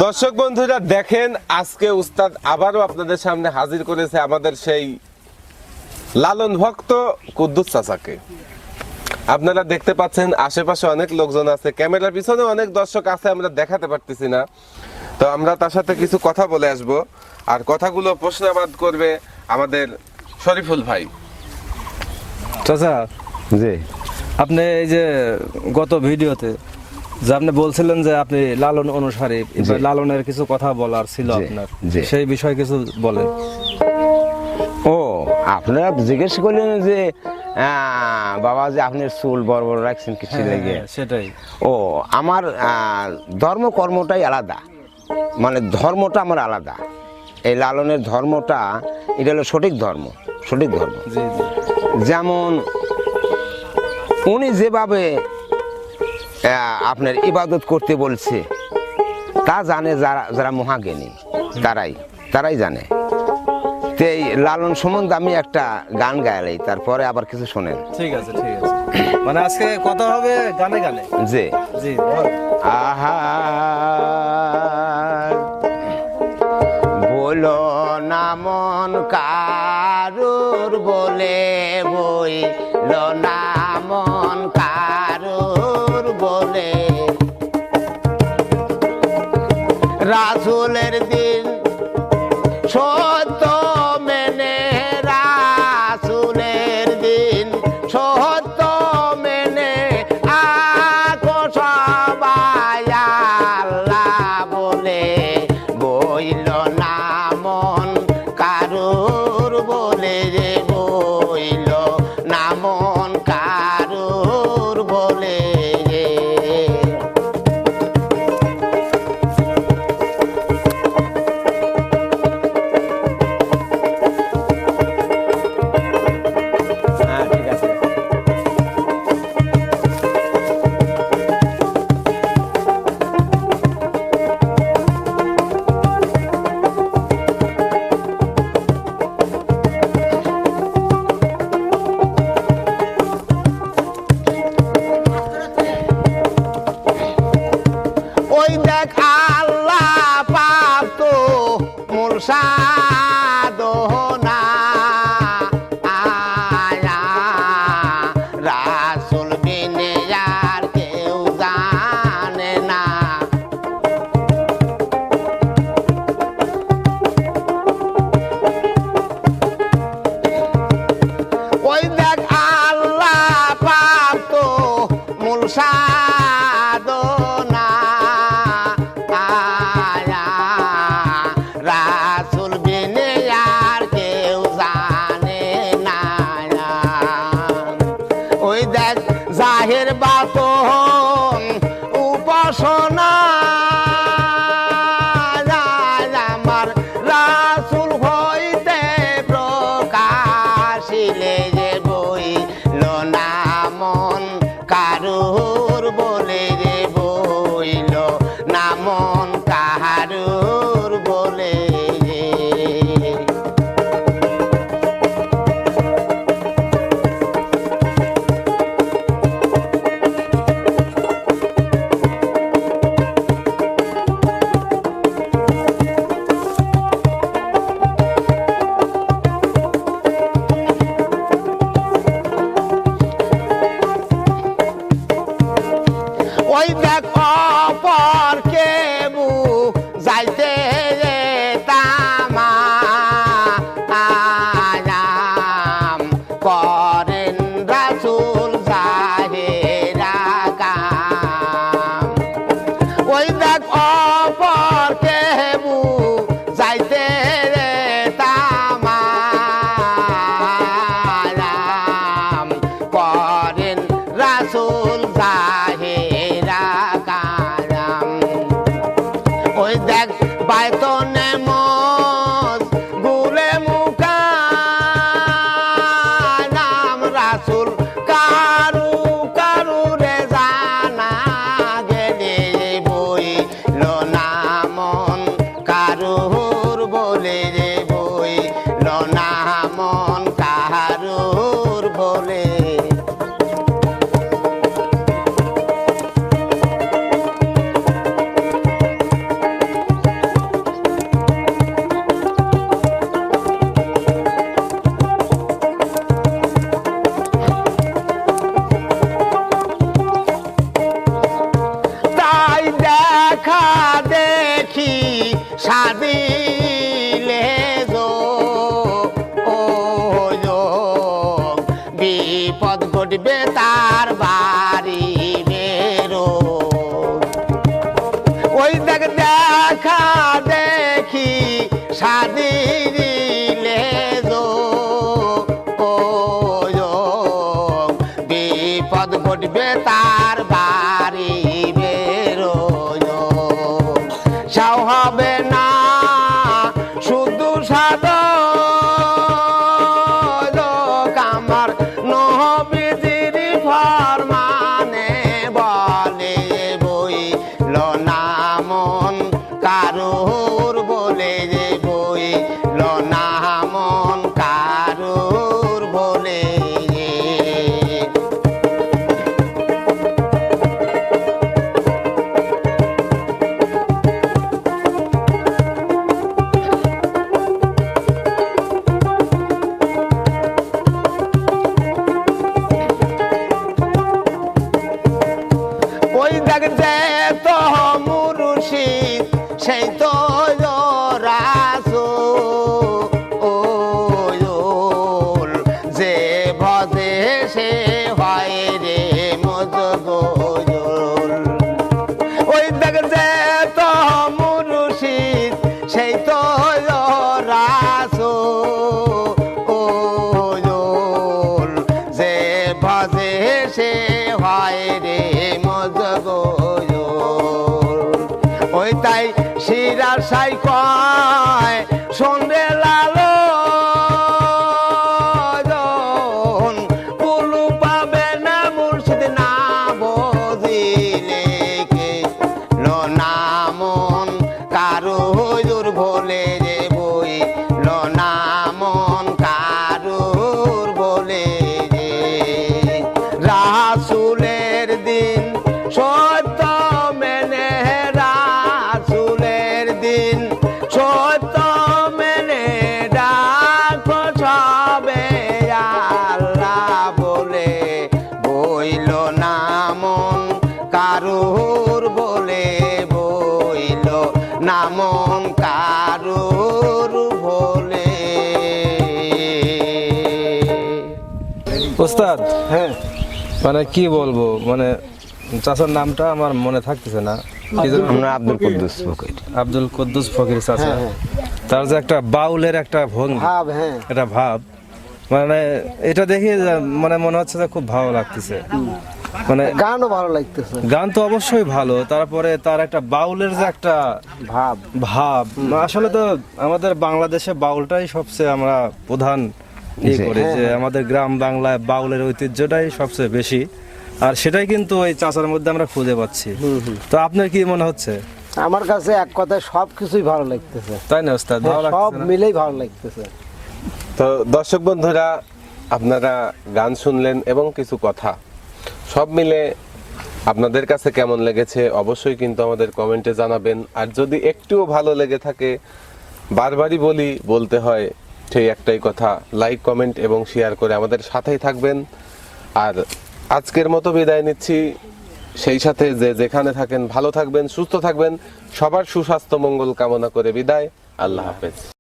দর্শক বন্ধুরা দেখেন, আজকে উস্তাদ আবারও আপনাদের সামনে হাজির করেছে আমাদের সেই লালন ভক্ত কুদ্দুস চাচাকে। আপনারা দেখতে পাচ্ছেন আশেপাশে অনেক লোকজন আছে, ক্যামেরার পিছনে অনেক দর্শক আছে, আমরা দেখাতে পারতেছি না। তো আমরা তার সাথে কিছু কথা বলে আসব, আর কথাগুলো প্রশ্নাবাদ করবে আমাদের শরীফুল ভাই। চাচা, জি, আপনি এই যে গত ভিডিওতে যে আপনি বলছিলেন যে আপনি লালন অনুসারী, এবার লালনের কিছু কথা বলার ছিল আপনার, সেই বিষয়ে কিছু বলেন। ও আপনারা জিজ্ঞেস করলেন যে বাবা যে আপনার চুল বড় বড় রাখছেন কিছু লেগে, সেটাই। ও আমার ধর্ম কর্মটাই আলাদা, মানে ধর্মটা আমার আলাদা। এই লালনের ধর্মটা এটা হলো সঠিক ধর্ম, সঠিক ধর্ম। জি জি। যেমন উনি যেভাবে আপনার ইবাদত করতে বলছে তা জানে যারা যারা মহাজ্ঞানী, তারাই জানে। তো এই লালন সম্বন্ধে আমি একটা গান গাইলাই, তারপরে আবার কিছু শোনেন। ঠিক আছে ঠিক আছে, মানে আজকে কথা হবে গানে গানে। জি জি। আহা বলো না মন কারুর বলে বইল না মন কারুর বলে, রাসূলের দিন সত্য মেনে, রাসূলের দিন সত্য মেনে আকো সবাই আল্লাহ বলে বইল না মন কারুর বলে, রে বইল না মন কারুর বলে রে। হ্যাঁ ঠিক আছে। ওই দেখ আল্লাহ পাপ তো মূল সাধনা, আয়া রাসূল বিনে আর কেউ জানে না। ওই দেখ আল্লাহ পাপ তো মূল সাধনা, আয়া রাসূল বিনে আর কেউ জানে না। ওই দেখ জাহের বাতন উপাসনা, আমার রাসূল হইতে প্রকাশিলে যে বইল না মন কারুর বলে, রে বইল না মন কারুর বলে রে। ওই দেখ অপর কেবু যাইতে তামা আয়াম করেন রাসূল জাহেরা কাম। ওই দেখ অপর কেবু যাইতে তামা আয়াম করেন রাসূল জাহেরা কাম। ওই দেখ বাইতনে মজ গুলে মুকা, নাম রাসূল কারু কারু রে জানা গেলে বইল না মন কারুর বলে, রে বইল না মন কারুর বলে। দেখি সাদিলে ও বিপদ ঘটবে তার বাড়ি বেরো ওই দেখা দেখি সাদিলে ও বিপদ ঘটবে তার বাড়ি বেরো সাও হবে না শুধু সাদ আমার নবীজির ফরমানে বলে বইল না মন কারুর বলে বইল না মন কারুর বলে ওই দেখ যে তো মুর্শিদ সেই তো রাসূল যে ভজে সে হয় রে মজগজল ওই দেখ যে তো মুর্শিদ সেই তো রাসূল যে ভজে সে হয় রে ওই তাই শিরার সাই কয় সন্ধ্যে লালো কুলু পাবে না মুর্শিদ না বজিলে কে লো না মন কারো হুজুর ভোলে যে বই লো না মন কারুর বলে যে রাসূলের দিন সত্য মেনে রাসূলের দিন সত্য মেনে ডাকো সবে আল্লাহ বলে বইল না মন কারুর বলে বইল না মন কারুর বলে ওস্তাদ হ্যাঁ মানে কি বলবো মানে চাচার নামটা আমার মনে থাকতেছে না কি যেন? আমরা আব্দুল কুদ্দুস ফকির আব্দুল কুদ্দুস ফকির চাচা হ্যাঁ, হ্যাঁ। তার যে একটা বাউলের একটা ভঙ্গি ভাব হ্যাঁ এটা ভাব মানে এটা দেখে মানে মনে হচ্ছে যে খুব ভালো লাগতেছে মানে গানও ভালো লাগতেছে গান তো অবশ্যই ভালো তারপরে তার একটা বাউলের যে একটা ভাব ভাব আসলে তো আমাদের বাংলাদেশে বাউলটাই সবচেয়ে আমরা প্রধান ইয়ে জি। করি যে আমাদের গ্রাম বাংলায় বাউলের ঐতিহ্যটাই সবচেয়ে বেশি আর সেটাই কিন্তু ওই চাচার মধ্যে আমরা খুঁজে পাচ্ছি তো আপনার কি মনে হচ্ছে আমার কাছে এক কথায় সব কিছুই ভালো লাগতেছে তাই না ওস্তাদ ভালো হ্যাঁ, সব লাগছে না? মিলেই ভালো লাগতেছে তো দর্শক বন্ধুরা আপনারা গান শুনলেন এবং কিছু কথা সব মিলে আপনাদের কাছে কেমন লেগেছে অবশ্যই কিন্তু আমাদের কমেন্টে জানাবেন আর যদি একটুও ভালো লেগে থাকে বারবারই বলতে হয় সেই একটাই কথা লাইক কমেন্ট এবং শেয়ার করে আমাদের সাথেই থাকবেন আর আজকের মতো বিদায় নিচ্ছি সেই সাথে যে যেখানে থাকেন ভালো থাকবেন সুস্থ থাকবেন সবার সুস্বাস্থ্য মঙ্গল কামনা করে বিদায় আল্লাহ হাফেজ